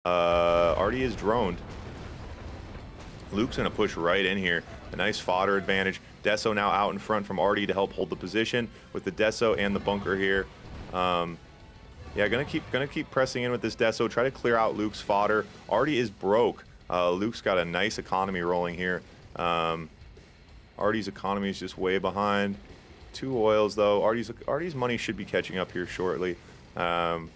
Ardee is droned. Luke's going to push right in here. A nice fodder advantage. Deso now out in front from Ardee to help hold the position with the Deso and the bunker here. Yeah, gonna keep pressing in with this Deso. Try to clear out Luke's fodder. Ardee is broke. Luke's got a nice economy rolling here. Ardee's economy is just way behind. 2 oils though. Ardee's money should be catching up here shortly. But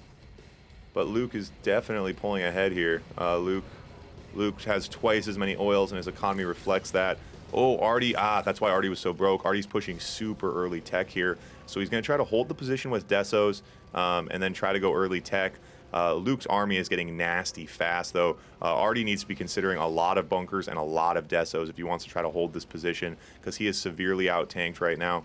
Luke is definitely pulling ahead here. Luke has twice as many oils and his economy reflects that. Oh, Ardee, that's why Ardee was so broke. Ardee's pushing super early tech here. So he's going to try to hold the position with Desos and then try to go early tech. Luke's army is getting nasty fast, though. Ardee needs to be considering a lot of bunkers and a lot of Desos if he wants to try to hold this position, because he is severely out-tanked right now.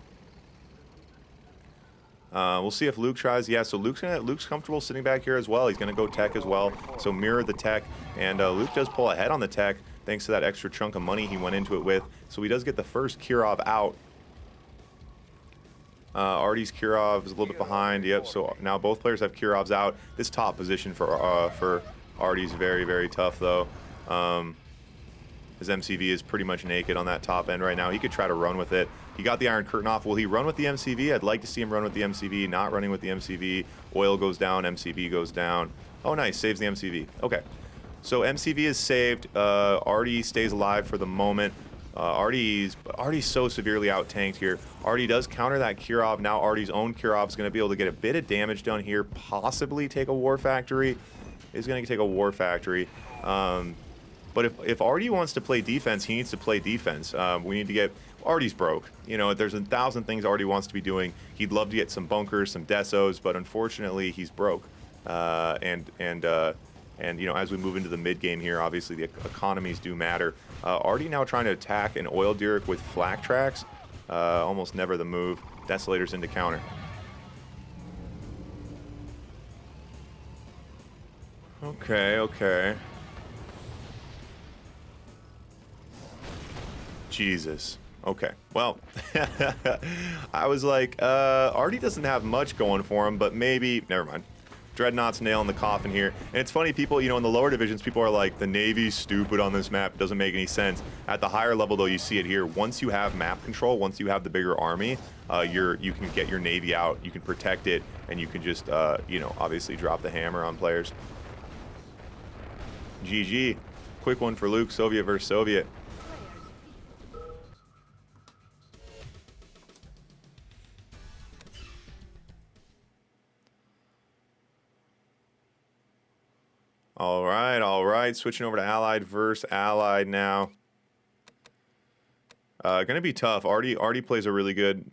We'll see if Luke tries. Yeah, so Luke's comfortable sitting back here as well. He's going to go tech as well. So mirror the tech, and Luke does pull ahead on the tech thanks to that extra chunk of money he went into it with. So he does get the first Kirov out. Ardee's Kirov is a little bit behind. Yep, so now both players have Kirovs out. This top position for Ardee's very, very tough, though. His MCV is pretty much naked on that top end right now. He could try to run with it. He got the Iron Curtain off. Will he run with the MCV? I'd like to see him run with the MCV. Not running with the MCV. Oil goes down. MCV goes down. Oh, nice. Saves the MCV. Okay. So MCV is saved. Ardee stays alive for the moment. Ardee's so severely out-tanked here. Ardee does counter that Kirov. Now Ardee's own Kirov is going to be able to get a bit of damage done here. Possibly take a War Factory. Is going to take a War Factory. But if Ardee wants to play defense, he needs to play defense. We need to get... Ardee's broke. You know, there's 1,000 things Ardee wants to be doing. He'd love to get some bunkers, some Desos, but unfortunately, he's broke. And you know, as we move into the mid game here, obviously the economies do matter. Ardee now trying to attack an oil Dyrrick with flak tracks. Almost never the move. Desolators into counter. Okay. Jesus. Okay, well, I was like, Ardee doesn't have much going for him, but maybe, never mind. Dreadnought's nail in the coffin here. And it's funny, people, you know, in the lower divisions, people are like, the Navy's stupid on this map. It doesn't make any sense. At the higher level, though, you see it here. Once you have map control, once you have the bigger army, you can get your Navy out, you can protect it, and you can just, you know, obviously drop the hammer on players. GG. Quick one for Luke, Soviet versus Soviet. All right. Switching over to Allied versus Allied now. Gonna be tough. Ardee plays a really good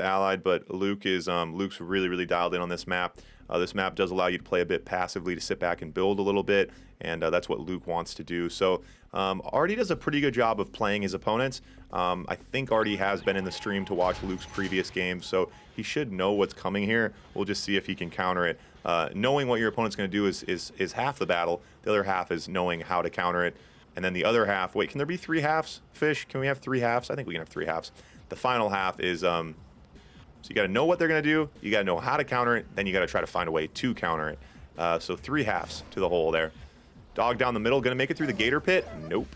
Allied, but Luke's really dialed in on this map. This map does allow you to play a bit passively, to sit back and build a little bit, and that's what Luke wants to do. So Ardee does a pretty good job of playing his opponents. I think Ardee has been in the stream to watch Luke's previous games, so he should know what's coming here. We'll just see if he can counter it. Knowing what your opponent's going to do is half the battle. The other half is knowing how to counter it. And then the other half, wait, can there be 3 halves, Fish? Can we have 3 halves? I think we can have 3 halves. The final half is, so you got to know what they're going to do, you got to know how to counter it, then you got to try to find a way to counter it. So 3 halves to the hole there. Dog down the middle, going to make it through the Gator Pit? Nope.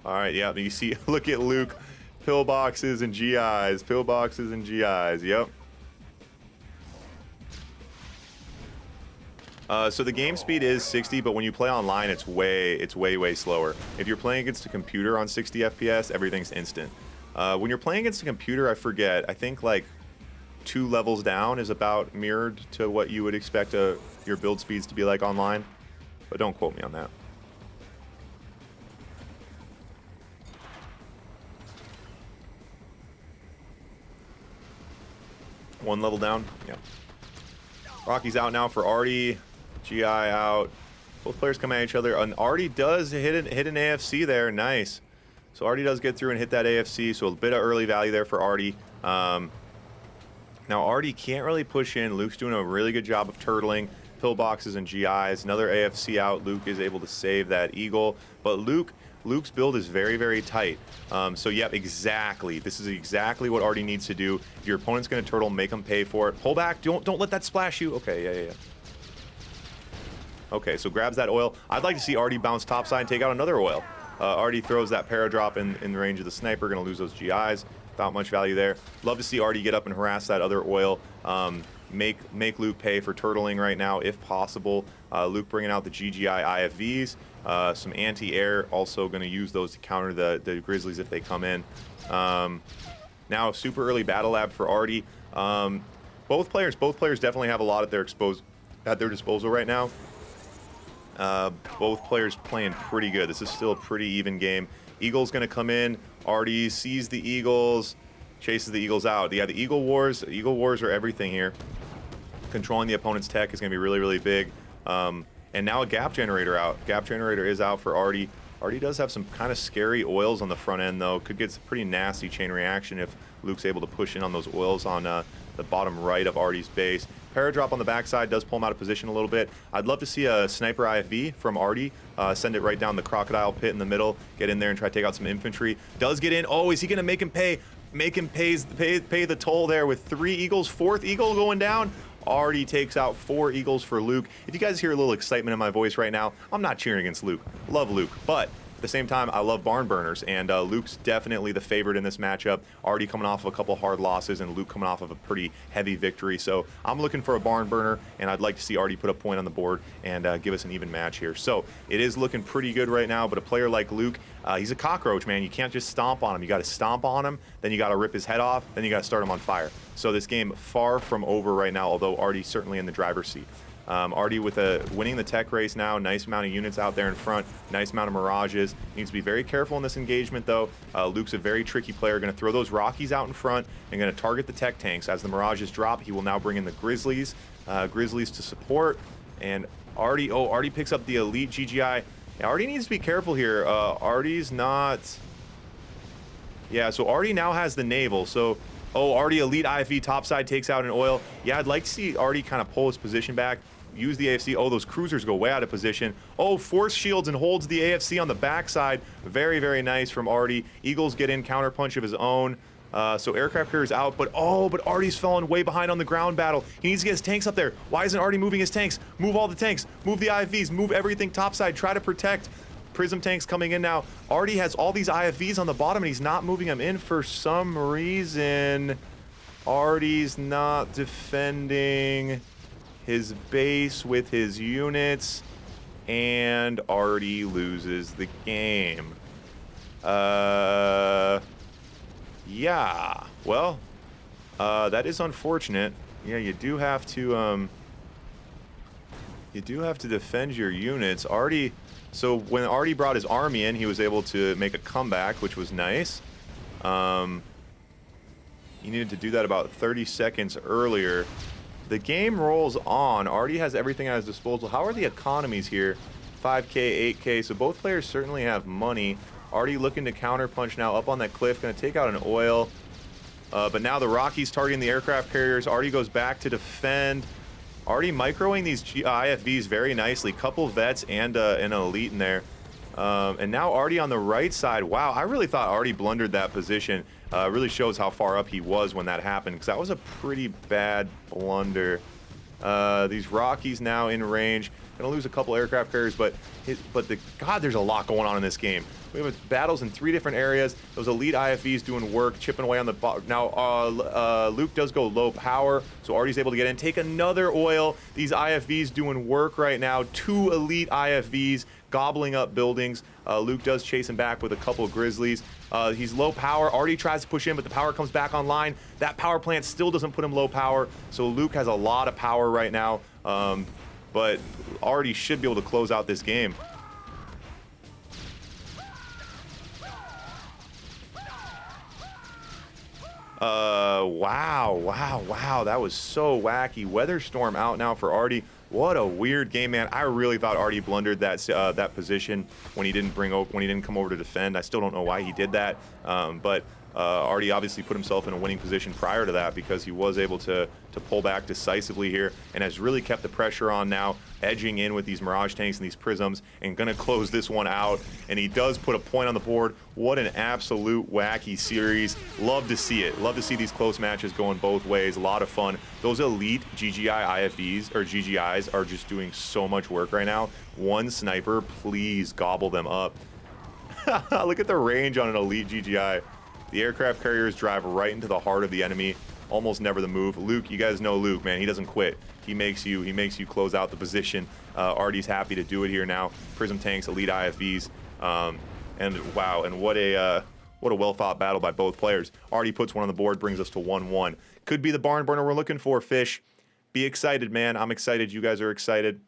All right, yeah, you see, look at Luke. Pillboxes and GIs, pillboxes and GIs, yep. So the game speed is 60, but when you play online, it's way slower. If you're playing against a computer on 60 FPS, everything's instant. When you're playing against a computer, I forget, I think like 2 levels down is about mirrored to what you would expect your build speeds to be like online, but don't quote me on that. One level down, yeah. Rocky's out now for Ardee. GI out. Both players come at each other. And Ardee does hit an AFC there. Nice. So Ardee does get through and hit that AFC. So a bit of early value there for Ardee. Now Ardee can't really push in. Luke's doing a really good job of turtling. Pillboxes and GIs. Another AFC out. Luke is able to save that Eagle. But Luke's build is very tight. So yep, exactly. This is exactly what Ardee needs to do. If your opponent's going to turtle, make them pay for it. Pull back. Don't let that splash you. Okay, yeah. Okay, so grabs that oil. I'd like to see Ardee bounce topside and take out another oil. Ardee throws that paradrop in the range of the sniper. Going to lose those GIs. Without much value there. Love to see Ardee get up and harass that other oil. Make Luke pay for turtling right now if possible. Luke bringing out the GGI IFVs. Some anti-air, also going to use those to counter the Grizzlies if they come in. Now super early battle lab for Ardee. Both players definitely have a lot at their disposal right now. Both players playing pretty good. This is still a pretty even game. Eagle's going to come in. Ardee sees the Eagles, chases the Eagles out. Yeah, the Eagle Wars are everything here. Controlling the opponent's tech is going to be really, really big. And now a gap generator out. Gap generator is out for Ardee. Ardee does have some kind of scary oils on the front end, though. Could get some pretty nasty chain reaction if Luke's able to push in on those oils on the bottom right of Ardee's base. Paradrop on the backside does pull him out of position a little bit. I'd love to see a sniper IFV from Ardee. Send it right down the crocodile pit in the middle. Get in there and try to take out some infantry. Does get in. Oh, is he going to make him pay? Make him pay the toll there with 3 Eagles. 4th Eagle going down. Ardee takes out 4 Eagles for Luke. If you guys hear a little excitement in my voice right now, I'm not cheering against Luke. Love Luke, but at the same time, I love barn burners, and Luke's definitely the favorite in this matchup. Ardee coming off of a couple hard losses, and Luke coming off of a pretty heavy victory. So I'm looking for a barn burner, and I'd like to see Ardee put a point on the board and give us an even match here. So it is looking pretty good right now, but a player like Luke, he's a cockroach, man. You can't just stomp on him. You got to stomp on him, then you got to rip his head off, then you got to start him on fire. So this game far from over right now, although Ardee's certainly in the driver's seat. Ardee with winning the tech race now. Nice amount of units out there in front. Nice amount of mirages. Needs to be very careful in this engagement, though. Luke's a very tricky player. Going to throw those Rockies out in front and going to target the tech tanks. As the mirages drop, he will now bring in the Grizzlies. Grizzlies to support. And Ardee picks up the elite GGI. Yeah, Ardee needs to be careful here. Ardee's not... Yeah, so Ardee now has the naval. So, Ardee elite IFV topside takes out an oil. Yeah, I'd like to see Ardee kind of pull his position back. Use the AFC. Oh, those cruisers go way out of position. Oh, force shields and holds the AFC on the backside. Very, very nice from Ardee. Eagles get in counterpunch of his own. So aircraft carrier's out, but Ardee's fallen way behind on the ground battle. He needs to get his tanks up there. Why isn't Ardee moving his tanks? Move all the tanks. Move the IFVs. Move everything topside. Try to protect. Prism tanks coming in now. Ardee has all these IFVs on the bottom, and he's not moving them in for some reason. Ardee's not defending his base with his units, and Ardee loses the game. Yeah, well, that is unfortunate. Yeah, you do have to defend your units. Ardee, so when Ardee brought his army in, he was able to make a comeback, which was nice. He needed to do that about 30 seconds earlier. The game rolls on. Ardee has everything at his disposal. How are the economies here? 5K, 8K, so both players certainly have money. Ardee looking to counterpunch now up on that cliff, going to take out an oil. But now the Rockies targeting the aircraft carriers. Ardee goes back to defend. Ardee microing these IFVs very nicely. Couple vets and an elite in there. And now Ardee on the right side. Wow, I really thought Ardee blundered that position. Really shows how far up he was when that happened, because that was a pretty bad blunder. These Rockies now in range. Gonna lose a couple aircraft carriers, but God, there's a lot going on in this game. We have battles in 3 different areas. Those elite IFVs doing work, chipping away on the bottom. Now, Luke does go low power, so Ardee's able to get in, take another oil. These IFVs doing work right now. 2 elite IFVs gobbling up buildings. Luke does chase him back with a couple of Grizzlies. He's low power. Ardee tries to push in, but the power comes back online. That power plant still doesn't put him low power, so Luke has a lot of power right now. But Ardee should be able to close out this game. Wow. That was so wacky. Weather storm out now for Ardee. What a weird game, man. I really thought Ardee blundered that position when he didn't come over to defend. I still don't know why he did that. But Ardee obviously put himself in a winning position prior to that because he was able to pull back decisively here and has really kept the pressure on now, edging in with these Mirage tanks and these Prisms and going to close this one out. And he does put a point on the board. What an absolute wacky series. Love to see it. Love to see these close matches going both ways. A lot of fun. Those elite GGI IFVs or GGIs are just doing so much work right now. One sniper, please gobble them up. Look at the range on an elite GGI. The aircraft carriers drive right into the heart of the enemy. Almost never the move. Luke, you guys know Luke, man. He doesn't quit. He makes you close out the position. Ardee's happy to do it here now. Prism tanks, elite IFVs, and wow, and what a well-fought battle by both players. Ardee puts one on the board, brings us to 1-1. Could be the barn burner we're looking for, Fish. Be excited, man. I'm excited. You guys are excited.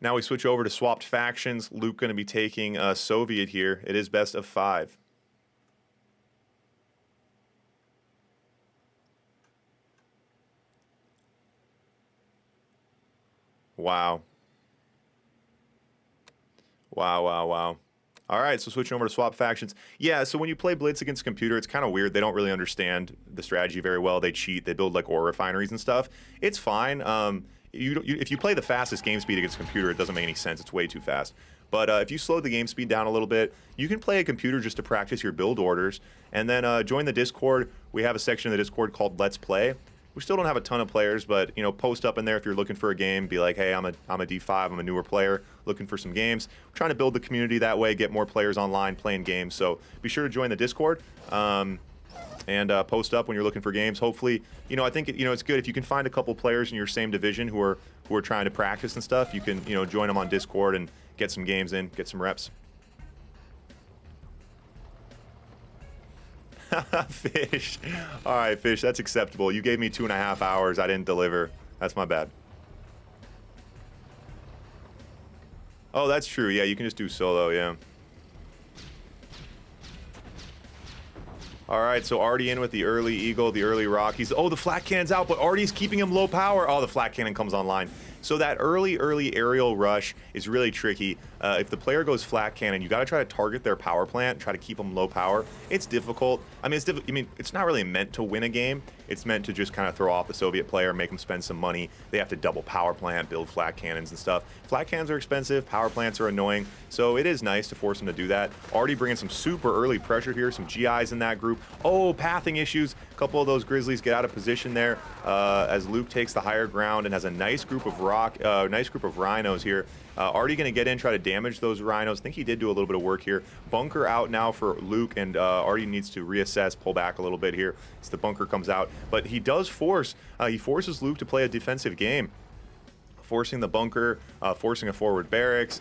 Now we switch over to swapped factions. Luke going to be taking Soviet here. It is best of 5. Wow. Wow. All right, so switching over to swap factions. Yeah, so when you play Blitz against a computer, it's kind of weird. They don't really understand the strategy very well. They cheat. They build like ore refineries and stuff. It's fine. If you play the fastest game speed against a computer, it doesn't make any sense. It's way too fast. But if you slow the game speed down a little bit, you can play a computer just to practice your build orders. And then join the Discord. We have a section of the Discord called Let's Play. We still don't have a ton of players, but you know, post up in there if you're looking for a game. Be like, hey, I'm a D5. I'm a newer player looking for some games. We're trying to build the community that way, get more players online playing games. So be sure to join the Discord and post up when you're looking for games. Hopefully, you know, I think it's good if you can find a couple players in your same division who are trying to practice and stuff. You can join them on Discord and get some games in, get some reps. Fish. All right, Fish, that's acceptable. You gave me 2.5 hours. I didn't deliver. That's my bad. Oh, that's true. Yeah, you can just do solo, yeah. All right, so Ardee in with the early Eagle, the early Rockies. Oh, the flat cannon's out, but Ardee's keeping him low power. Oh, the flat cannon comes online. So that early aerial rush is really tricky. If the player goes flat cannon, you got to try to target their power plant, try to keep them low power. It's difficult. I mean, it's not really meant to win a game. It's meant to just kind of throw off the Soviet player, make them spend some money. They have to double power plant, build flat cannons and stuff. Flat cannons are expensive. Power plants are annoying. So it is nice to force them to do that. Already bringing some super early pressure here. Some GIs in that group. Oh, pathing issues. A couple of those Grizzlies get out of position there as Luke takes the higher ground and has a nice group of rhinos here. Ardee going to get in, try to damage those rhinos. I think he did do a little bit of work here. Bunker out now for Luke, and Ardee needs to reassess, pull back a little bit here as the bunker comes out. But he does forces Luke to play a defensive game. Forcing the bunker, forcing a forward barracks,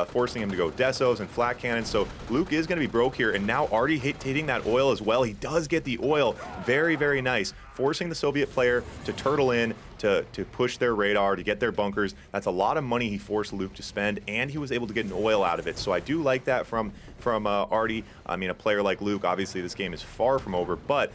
forcing him to go desos and flat cannons. So Luke is going to be broke here, and now Ardee hitting that oil as well. He does get the oil. Very, very nice. Forcing the Soviet player to turtle in, to push their radar, to get their bunkers. That's a lot of money he forced Luke to spend, and he was able to get an oil out of it. So I do like that from Ardee. I mean, a player like Luke, obviously this game is far from over, but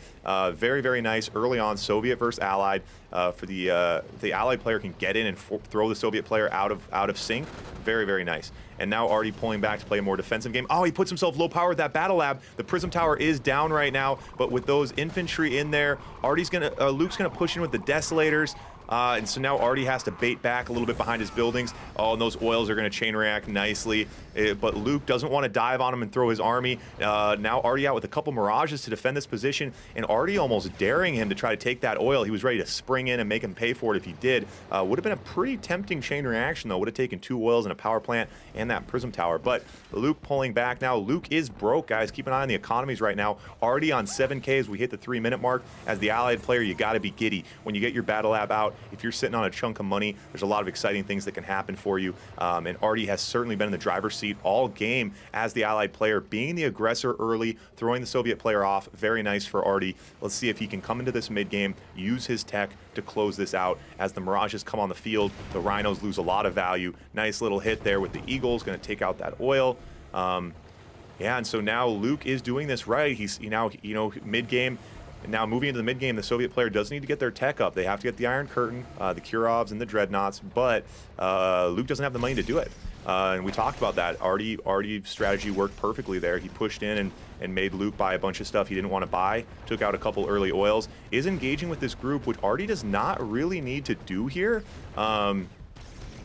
very, very nice early on. Soviet versus Allied. For the Allied player can get in and throw the Soviet player out of sync. Very, very nice. And now Ardee pulling back to play a more defensive game. Oh, he puts himself low power with that battle lab. The Prism Tower is down right now, but with those infantry in there, Luke's gonna push in with the Desolators. And so now Ardee has to bait back a little bit behind his buildings. Oh, and those oils are going to chain react nicely. But Luke doesn't want to dive on him and throw his army. Now Ardee out with a couple Mirages to defend this position. And Ardee almost daring him to try to take that oil. He was ready to spring in and make him pay for it if he did. Would have been a pretty tempting chain reaction, though. Would have taken 2 oils and a power plant and that Prism Tower. But Luke pulling back now. Luke is broke, guys. Keep an eye on the economies right now. Ardee on 7K as we hit the 3-minute mark. As the Allied player, you got to be giddy. When you get your battle lab out, if you're sitting on a chunk of money, there's a lot of exciting things that can happen for you. And Ardee has certainly been in the driver's seat all game as the Allied player, being the aggressor early, throwing the Soviet player off. Very nice for Ardee. Let's see if he can come into this mid-game, use his tech to close this out. As the Mirages come on the field, the Rhinos lose a lot of value. Nice little hit there with the Eagles, going to take out that oil. Yeah, and so now Luke is doing this right. He's, mid-game, And now moving into the mid game, the Soviet player does need to get their tech up. They have to get the Iron Curtain, the Kurovs, and the Dreadnoughts, but Luke doesn't have the money to do it. And we talked about that. Ardee strategy worked perfectly there. He pushed in and made Luke buy a bunch of stuff he didn't want to buy, took out a couple early oils, is engaging with this group, which Ardee does not really need to do here.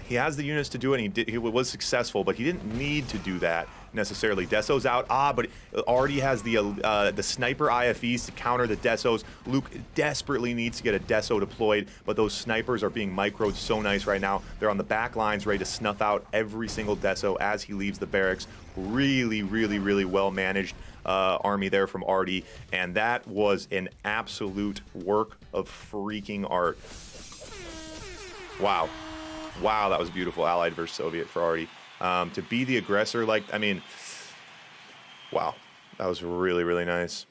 He has the units to do it, and he was successful, but he didn't need to do that necessarily. Deso's out, but Ardee has the sniper IFVs to counter the Desos. Luke desperately needs to get a Deso deployed, but those snipers are being microed so nice right now. They're on the back lines ready to snuff out every single Deso as he leaves the barracks. Really, really, really well managed army there from Ardee, and that was an absolute work of freaking art. Wow. Wow, that was beautiful. Allied versus Soviet for Ardee. To be the aggressor, like, I mean, wow. That was really, really nice.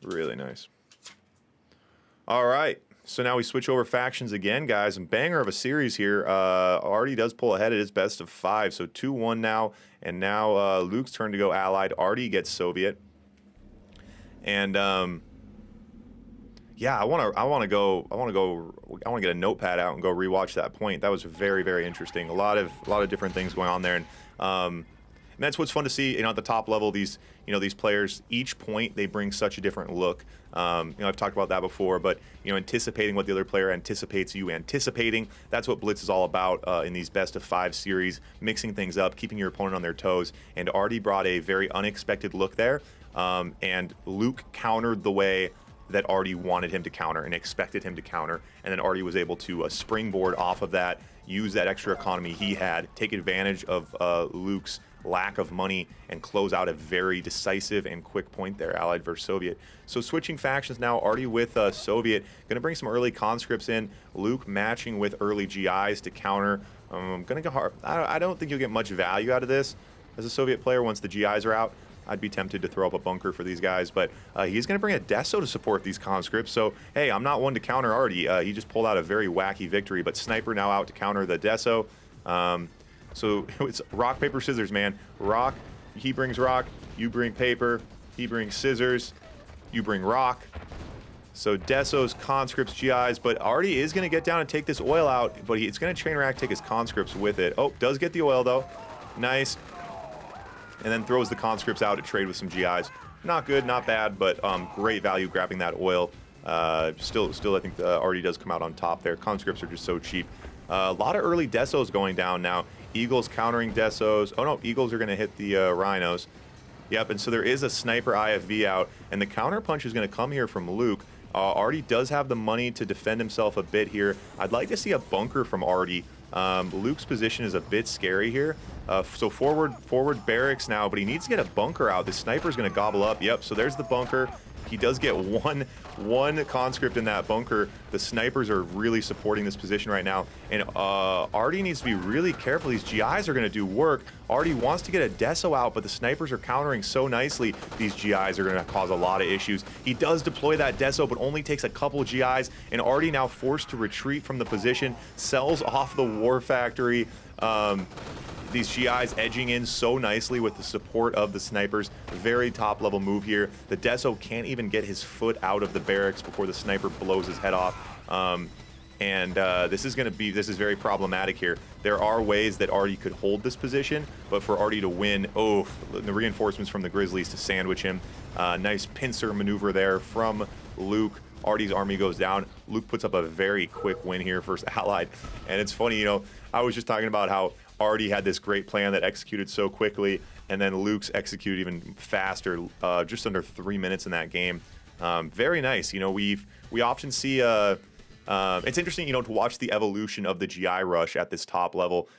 Really nice. All right. So now we switch over factions again, guys. And banger of a series here. Ardee does pull ahead at his best of 5. So 2-1 now. And now Luke's turn to go Allied. Ardee gets Soviet. And yeah, I want to get a notepad out and go rewatch that point. That was very, very interesting. A lot of different things going on there, and that's what's fun to see. You know, at the top level, these players, each point they bring such a different look. I've talked about that before, but anticipating what the other player anticipates, you anticipating. That's what Blitz is all about in these best of 5 series, mixing things up, keeping your opponent on their toes. And Ardee brought a very unexpected look there, and Luke countered the way that Ardee wanted him to counter and expected him to counter, and then Ardee was able to springboard off of that, use that extra economy he had, take advantage of Luke's lack of money, and close out a very decisive and quick point there, Allied versus Soviet. So switching factions now, Ardee with Soviet, gonna bring some early conscripts in, Luke matching with early GIs to counter. Gonna go hard. I don't think you'll get much value out of this as a Soviet player once the GIs are out. I'd be tempted to throw up a bunker for these guys, but he's going to bring a Deso to support these conscripts. So, hey, I'm not one to counter Ardee. He just pulled out a very wacky victory, but Sniper now out to counter the Deso. So it's rock, paper, scissors, man. Rock, he brings rock, you bring paper, he brings scissors, you bring rock. So Desos, conscripts, GIs, but Ardee is going to get down and take this oil out, but it's going to train rack, take his conscripts with it. Oh, does get the oil, though. Nice. And then throws the conscripts out to trade with some GIs. Not good, not bad, but great value grabbing that oil. Still, I think Ardee does come out on top there. Conscripts are just so cheap. A lot of early Desos going down now. Eagles countering Desos. Oh no, Eagles are going to hit the Rhinos. Yep, and so there is a sniper IFV out, and the counter punch is going to come here from Luke. Ardee does have the money to defend himself a bit here. I'd like to see a bunker from Ardee. Luke's position is a bit scary here. So forward barracks now, but he needs to get a bunker out. The sniper's going to gobble up. Yep, so there's the bunker. He does get one conscript in that bunker. The snipers are really supporting this position right now. And Ardee needs to be really careful. These GIs are going to do work. Ardee wants to get a Deso out, but the snipers are countering so nicely. These GIs are going to cause a lot of issues. He does deploy that Deso, but only takes a couple GIs. And Ardee now forced to retreat from the position, sells off the war factory. These GIs edging in so nicely with the support of the snipers. Very top level move here. The Deso can't even get his foot out of the barracks before the sniper blows his head off. This is very problematic here. There are ways that Ardee could hold this position, but for Ardee to win, the reinforcements from the Grizzlies to sandwich him. Nice pincer maneuver there from Luke. Ardee's army goes down. Luke puts up a very quick win here versus Allied. And it's funny, I was just talking about how Ardee had this great plan that executed so quickly, and then Luke's executed even faster, just under 3 minutes in that game. Very nice. We often see it's interesting, to watch the evolution of the GI rush at this top level.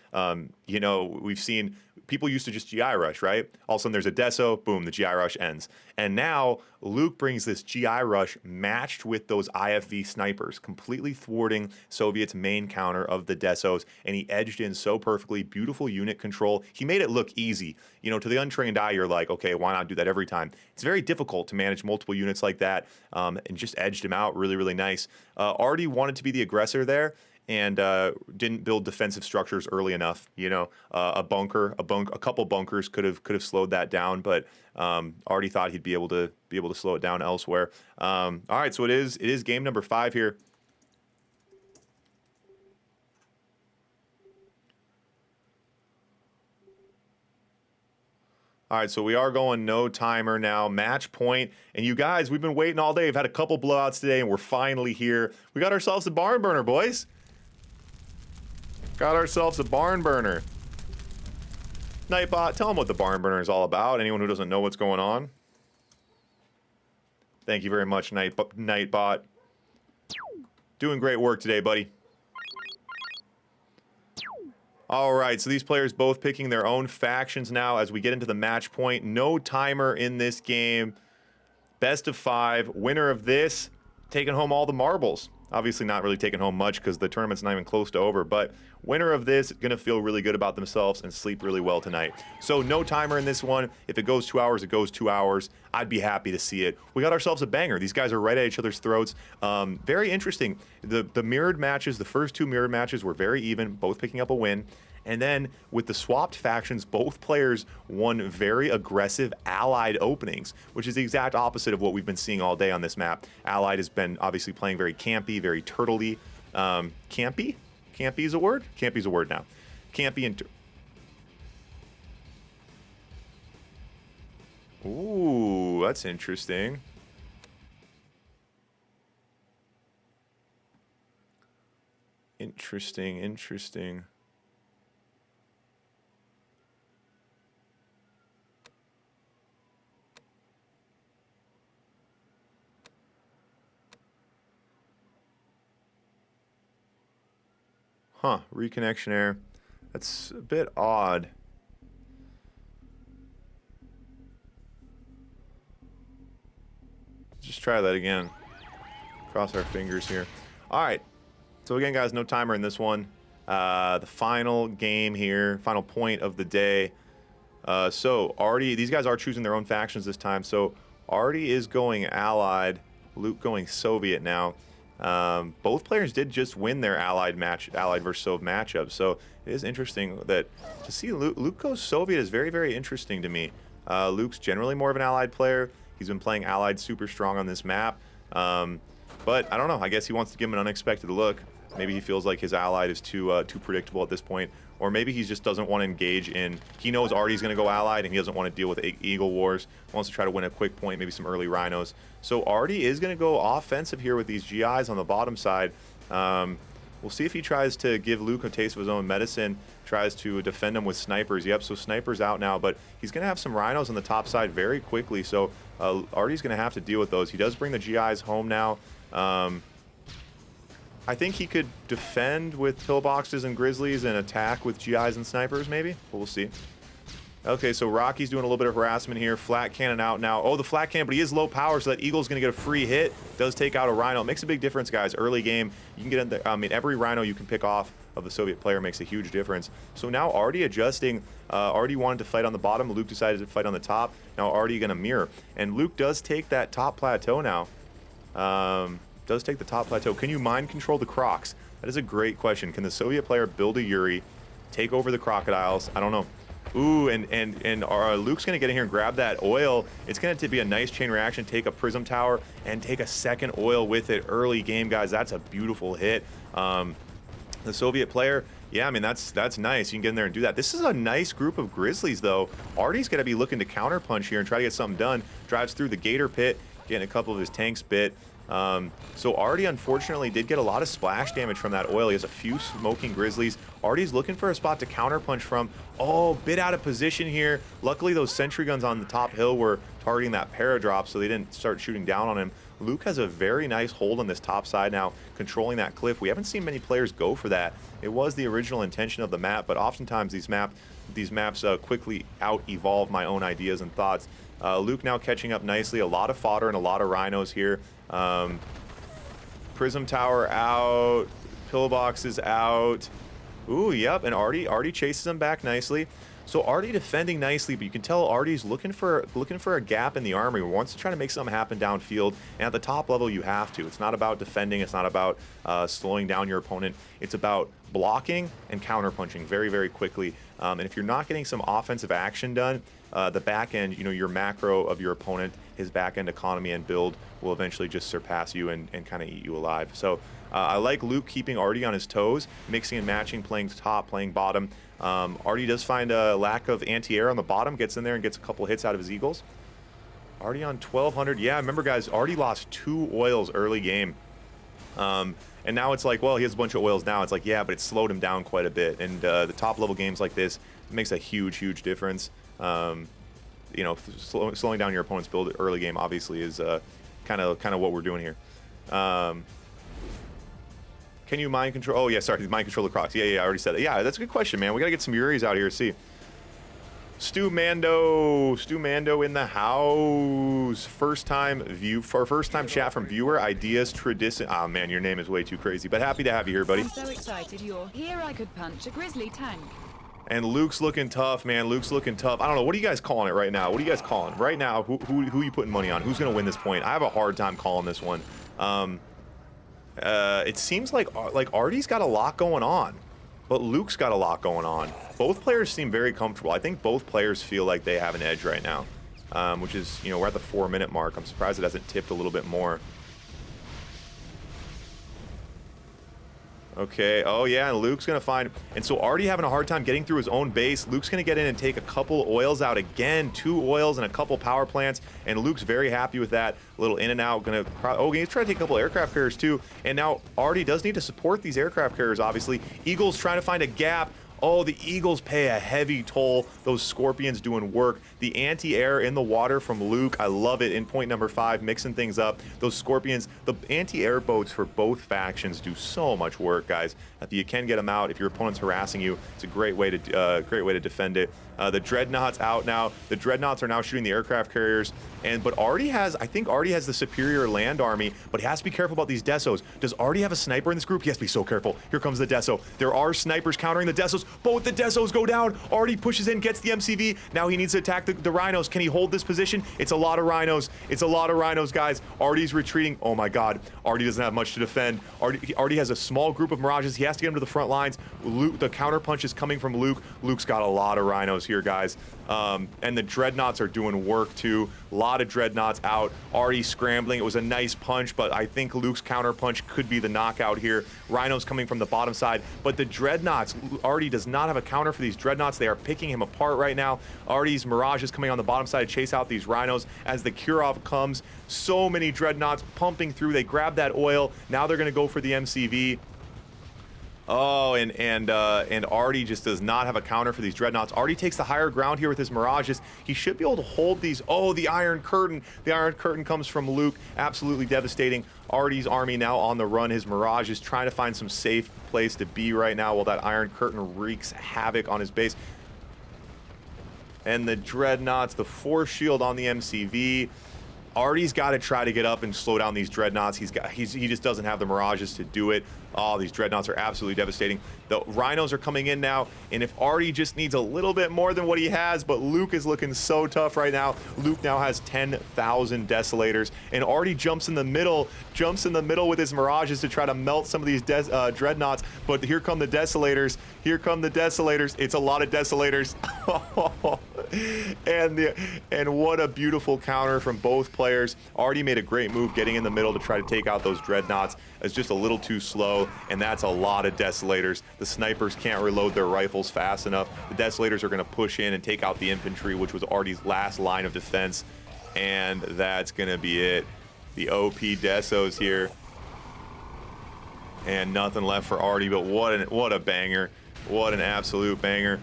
We've seen people used to just GI rush, right? All of a sudden there's a Deso, boom, the GI rush ends. And now Luke brings this GI rush matched with those IFV snipers, completely thwarting Soviet's main counter of the Desos, and he edged in so perfectly. Beautiful unit control. He made it look easy. To the untrained eye, you're like, okay, why not do that every time? It's very difficult to manage multiple units like that, and just edged him out really, really nice. Ardee wanted to be the aggressor there, and didn't build defensive structures early enough. You know, a couple bunkers could have slowed that down, but Ardee thought he'd be able to slow it down elsewhere. All right, so it is game number 5 here. All right, so we are going no timer now, match point. And you guys, we've been waiting all day. We've had a couple blowouts today, and we're finally here. We got ourselves a barn burner, boys. Got ourselves a barn burner. Nightbot, tell them what the barn burner is all about. Anyone who doesn't know what's going on. Thank you very much, Nightbot. Doing great work today, buddy. All right, so these players both picking their own factions now as we get into the match point. No timer in this game. Best of 5. Winner of this, taking home all the marbles. Obviously not really taking home much because the tournament's not even close to over, but winner of this going to feel really good about themselves and sleep really well tonight. So no timer in this one. If it goes 2 hours, it goes 2 hours. I'd be happy to see it. We got ourselves a banger. These guys are right at each other's throats. Very interesting. The mirrored matches, the first 2 mirrored matches were very even, both picking up a win. And then with the swapped factions, both players won very aggressive allied openings, which is the exact opposite of what we've been seeing all day on this map. Allied has been obviously playing very campy, very turtley. Campy? Campy is a word? Campy is a word now. Campy and... Ooh, that's interesting. Interesting. Huh, reconnection error. That's a bit odd. Just try that again. Cross our fingers here. All right. So again, guys, no timer in this one. The final game here, final point of the day. So Ardee, these guys are choosing their own factions this time. So Ardee is going Allied, Luke going Soviet now. Both players did just win their Allied versus Sov matchup. So it is interesting that to see Luke go Soviet is very, very interesting to me. Luke's generally more of an Allied player. He's been playing Allied super strong on this map. But I don't know. I guess he wants to give him an unexpected look. Maybe he feels like his Allied is too predictable at this point. Or maybe he just doesn't want to engage in... He knows Ardee's going to go Allied, and he doesn't want to deal with Eagle Wars. Wants to try to win a quick point, maybe some early Rhinos. So Ardee is going to go offensive here with these GIs on the bottom side. We'll see if he tries to give Luke a taste of his own medicine, tries to defend him with snipers. Yep, so snipers out now, but he's going to have some Rhinos on the top side very quickly. So Ardee's going to have to deal with those. He does bring the GIs home now. I think he could defend with pillboxes and grizzlies and attack with GIs and snipers, maybe. But we'll see. Okay, so Rocky's doing a little bit of harassment here. Flat cannon out now. Oh, the flat cannon, but he is low power, so that Eagle's going to get a free hit. Does take out a Rhino. It makes a big difference, guys. Early game, you can get in there. I mean, every Rhino you can pick off of the Soviet player makes a huge difference. So now Ardee adjusting. Ardee wanted to fight on the bottom. Luke decided to fight on the top. Now Ardee going to mirror. And Luke does take that top plateau now. Does take the top plateau. Can you mind control the Crocs? That is a great question. Can the Soviet player build a Yuri, take over the crocodiles? I don't know. Ooh, and Luke's going to get in here and grab that oil. It's going to be a nice chain reaction, take a prism tower, and take a second oil with it early game, guys. That's a beautiful hit. The Soviet player, yeah, I mean, that's nice. You can get in there and do that. This is a nice group of Grizzlies, though. Ardee's going to be looking to counterpunch here and try to get something done. Drives through the Gator Pit, getting a couple of his tanks bit. So Ardee unfortunately did get a lot of splash damage from that oil. He has a few smoking grizzlies. Ardee's looking for a spot to counterpunch from. Oh, bit out of position here. Luckily those sentry guns on the top hill were targeting that paradrop, so they didn't start shooting down on him. Luke has a very nice hold on this top side now, controlling that cliff. We haven't seen many players go for that. It was the original intention of the map, but oftentimes these maps quickly out-evolve my own ideas and thoughts. Luke now catching up nicely. A lot of fodder and a lot of Rhinos here. Prism Tower out. Pillbox is out. Ooh, yep, and Ardee chases him back nicely. So Ardee defending nicely, but you can tell Ardee's looking for a gap in the armory. Wants to try to make something happen downfield, and at the top level you have to. It's not about defending. It's not about slowing down your opponent. It's about blocking and counterpunching very, very quickly. And if you're not getting some offensive action done, the back end, you know, your macro of your opponent, his back end economy and build will eventually just surpass you and kind of eat you alive. So I like Luke keeping Ardee on his toes, mixing and matching, playing top, playing bottom. Ardee does find a lack of anti-air on the bottom, gets in there and gets a couple hits out of his Eagles. Ardee on 1200. Yeah, remember guys, Ardee lost 2 oils early game. And now it's like, well, he has a bunch of oils now. It's like, yeah, but it slowed him down quite a bit. And the top level games like this, it makes a huge, huge difference. You know, slowing down your opponent's build early game obviously is kind of what we're doing here. Can you mind control? Oh yeah, sorry, mind control the Crocs. Yeah, I already said that. Yeah, that's a good question, man. We gotta get some Uris out here. See, Stu Mando in the house. First time chat from viewer. Ideas Tradition. Oh man, your name is way too crazy, but happy to have you here, buddy. I'm so excited you're here. I could punch a grizzly tank. And Luke's looking tough, man. Luke's looking tough. I don't know. What are you guys calling it right now? What are you guys calling right now? Who are you putting money on? Who's gonna win this point? I have a hard time calling this one. It seems like Ardee's got a lot going on, but Luke's got a lot going on. Both players seem very comfortable. I think both players feel like they have an edge right now, which is, you know, we're at the 4-minute mark. I'm surprised it hasn't tipped a little bit more. Okay, oh yeah, and Luke's gonna find, and so Ardee having a hard time getting through his own base. Luke's gonna get in and take a couple oils out again, 2 oils and a couple power plants, and Luke's very happy with that. A little in and out, he's trying to take a couple aircraft carriers too, and now Ardee does need to support these aircraft carriers, obviously. Eagles trying to find a gap. Oh, the Eagles pay a heavy toll. Those Scorpions doing work. The anti-air in the water from Luke, I love it in point number 5, mixing things up. Those Scorpions, the anti-air boats for both factions do so much work, guys. If you can get them out, if your opponent's harassing you, it's a great way to defend it. The Dreadnought's out now. The Dreadnoughts are now shooting the aircraft carriers. But I think Ardee has the superior land army, but he has to be careful about these Desos. Does Ardee have a sniper in this group? He has to be so careful. Here comes the Deso. There are snipers countering the Desos. Both the Desos go down. Ardee pushes in, gets the MCV. Now he needs to attack the Rhinos. Can he hold this position? It's a lot of Rhinos. It's a lot of Rhinos, guys. Ardee's retreating. Oh my God. Ardee doesn't have much to defend. Ardee has a small group of Mirages. He has to get him to the front lines. Luke, the counter punch is coming from Luke. Luke's got a lot of Rhinos here, guys. And the Dreadnoughts are doing work too. A lot of Dreadnoughts out. Ardee scrambling. It was a nice punch, but I think Luke's counter punch could be the knockout here. Rhinos coming from the bottom side, but the Dreadnoughts, Ardee does not have a counter for these Dreadnoughts. They are picking him apart right now. Ardee's Mirage is coming on the bottom side to chase out these Rhinos as the Kurov comes. So many Dreadnoughts pumping through. They grab that oil. Now they're going to go for the MCV. Oh, and Ardee just does not have a counter for these Dreadnoughts. Ardee takes the higher ground here with his Mirages. He should be able to hold these. Oh, the Iron Curtain. The Iron Curtain comes from Luke. Absolutely devastating. Ardee's army now on the run. His Mirage is trying to find some safe place to be right now while that Iron Curtain wreaks havoc on his base. And the Dreadnoughts, the Force Shield on the MCV. Ardee's got to try to get up and slow down these Dreadnoughts. He just doesn't have the Mirages to do it. Oh, these Dreadnoughts are absolutely devastating. The Rhinos are coming in now, and if Ardee just needs a little bit more than what he has, but Luke is looking so tough right now. Luke now has 10,000 Desolators, and Ardee jumps in the middle with his Mirages to try to melt some of these Dreadnoughts, but here come the Desolators. Here come the Desolators. It's a lot of Desolators. And what a beautiful counter from both players. Ardee made a great move getting in the middle to try to take out those Dreadnoughts. It's just a little too slow, and that's a lot of Desolators. The snipers can't reload their rifles fast enough. The Desolators are going to push in and take out the infantry, which was Ardee's last line of defense, and that's going to be it. The OP Desos here, and nothing left for Ardee, but what a banger. What an absolute banger.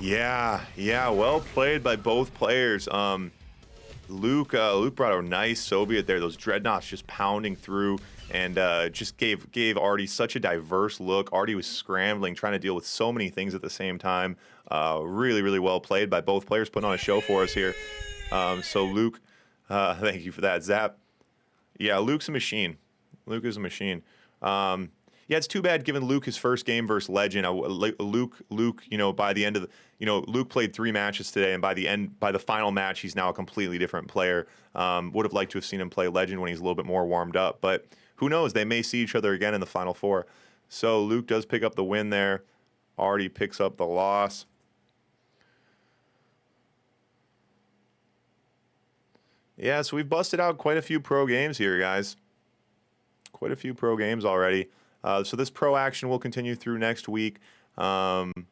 Yeah, well played by both players. Luke brought a nice Soviet there. Those Dreadnoughts just pounding through, and just gave Ardee such a diverse look. Ardee was scrambling, trying to deal with so many things at the same time. Really well played by both players, putting on a show for us here. So Luke, thank you for that, Zap. Yeah, Luke's a machine. Luke is a machine. Yeah, Yeah, it's too bad given Luke his first game versus Legend. Luke, you know, by the end of the, you know, Luke played 3 matches today, and by the final match, he's now a completely different player. Would have liked to have seen him play Legend when he's a little bit more warmed up, but who knows? They may see each other again in the Final Four. So Luke does pick up the win there. Ardee picks up the loss. Yeah, so we've busted out quite a few pro games here, guys. Quite a few pro games already. So this pro action will continue through next week. Again,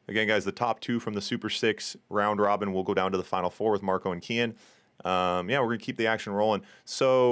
guys, the top 2 from the Super 6 round robin will go down to the Final Four with Marco and Kian. Yeah, we're going to keep the action rolling. So